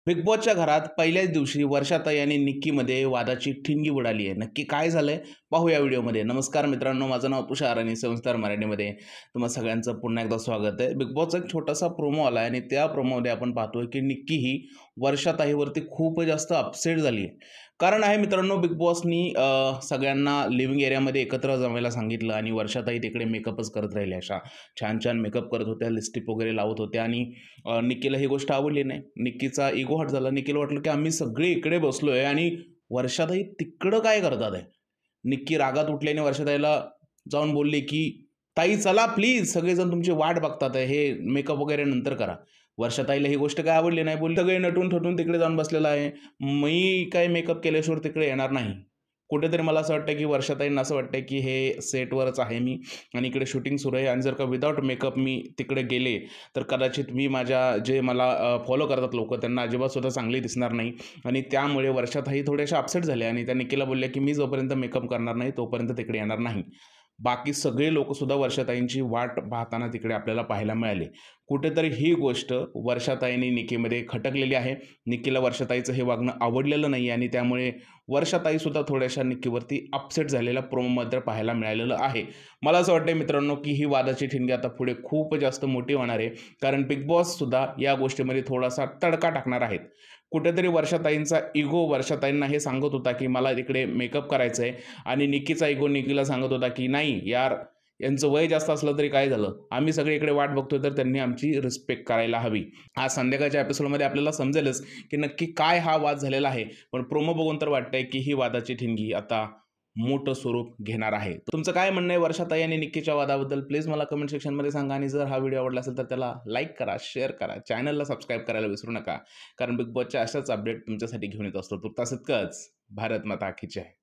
Big बॉसच्या घरात पहिल्याच दिवशी वर्षाताई आणि निक्कीमध्ये वादाची ठिणगी उडाली आहे. नक्की काय झालंय पाहू या व्हिडिओमध्ये. नमस्कार मित्रांनो, माझं नाव तुषार आणि संस्कार मराठीमध्ये तुम्हा सगळ्यांचं पुन्हा एकदा स्वागत आहे. बिग बॉसचा एक छोटासा प्रोमो आला आणि त्या प्रोमोमध्ये आपण पाहतोय की निक्की ही वर्षाताईवरती खूप जास्त अपसेट झाली आहे. कारण आहे मित्रांनो, बिग बॉसनी सगळ्यांना लिव्हिंग एरियामध्ये एकत्र जमायला सांगितलं आणि वर्षाताई तिकडे मेकअपच करत राहिल्या. अशा छान छान मेकअप करत होत्या, लिपस्टिक वगैरे लावत होत्या आणि निक्कीला ही गोष्ट आवडली नाही. निक्कीचा इगो हर्ट झाला. निक्कीला वाटलं की आम्ही सगळे इकडे बसलोय आणि वर्षाताई तिकडं काय करतात आहे. निक्की रागात उठल्याने वर्षाताईला जाऊन बोलली की ताई चला प्लीज, सगळेजण तुमची वाट बघतात आहे, हे मेकअप वगैरे नंतर करा. वर्षाताईला ही गोष्ट काय आवडली नाही. बोलली सगळे नटून थटून तिकडे जाऊन बसलेला आहे, मी काय मेकअप केल्याशिवाय तिकडे येणार नाही. कुठेतरी मला असं वाटतं की वर्षाताईंना असं वाटतं की हे सेटवरच आहे मी आणि इकडे शूटिंग सुरू आहे आणि जर का विदाऊट मेकअप मी तिकडे गेले तर कदाचित मी माझ्या जे मला फॉलो करतात लोक, त्यांना अजिबात सुद्धा चांगली दिसणार नाही. आणि त्यामुळे वर्षाताई थोड्याशा अपसेट झाल्या आणि त्या निक्कीला बोलल्या की मी जोपर्यंत मेकअप करणार नाही तोपर्यंत तिकडे येणार नाही. बाकी सगळे लोकसुद्धा वर्षाताईंची वाट पाहताना तिकडे आपल्याला पाहायला मिळाले. कुठेतरी ही गोष्ट वर्षाताईंनी निक्कीमध्ये खटकलेली आहे. निक्कीला वर्षाताईचं हे वागणं आवडलेलं नाही आणि त्यामुळे वर्षाताईसुद्धा थोड्याशा निक्कीवरती अपसेट झालेल्या प्रोमोमध्ये पाहायला मिळालेलं आहे. मला असं वाटतं मित्रांनो की ही वादाची ठिणगी आता पुढे खूप जास्त मोठी होणार आहे. कारण बिग बॉससुद्धा या गोष्टीमध्ये थोडासा तडका टाकणार आहेत. कुठेतरी वर्षाताईंचा इगो वर्षाताईंना हे सांगत होता की मला तिकडे मेकअप करायचं आहे आणि निक्कीचा इगो निक्कीला सांगत होता की नाही यार, यांचं वय जास्त असलं तरी काय झालं, आम्ही सगळे इकडे वाट बघतोय तर त्यांनी आमची रिस्पेक्ट करायला हवी. आज संध्याकाळच्या एपिसोडमध्ये आपल्याला समजेलच की नक्की काय हा वाद झालेला आहे. पण प्रोमो बघून तर वाटतंय की ही वादाची ठिणगी आता मोठं स्वरूप घेणार आहे. तुमचं काय म्हणणं आहे वर्षाताई आणि निक्कीच्या वादाबद्दल प्लीज मला कमेंट सेक्शनमध्ये सांगा. आणि जर हा व्हिडिओ आवडला असेल तर त्याला लाईक करा, शेअर करा, चॅनलला सबस्क्राईब करायला विसरू नका. कारण बिग बॉसच्या अशाच अपडेट तुमच्यासाठी घेऊन येत असतो. तुर्तास इतकंच. भारत माता की जय.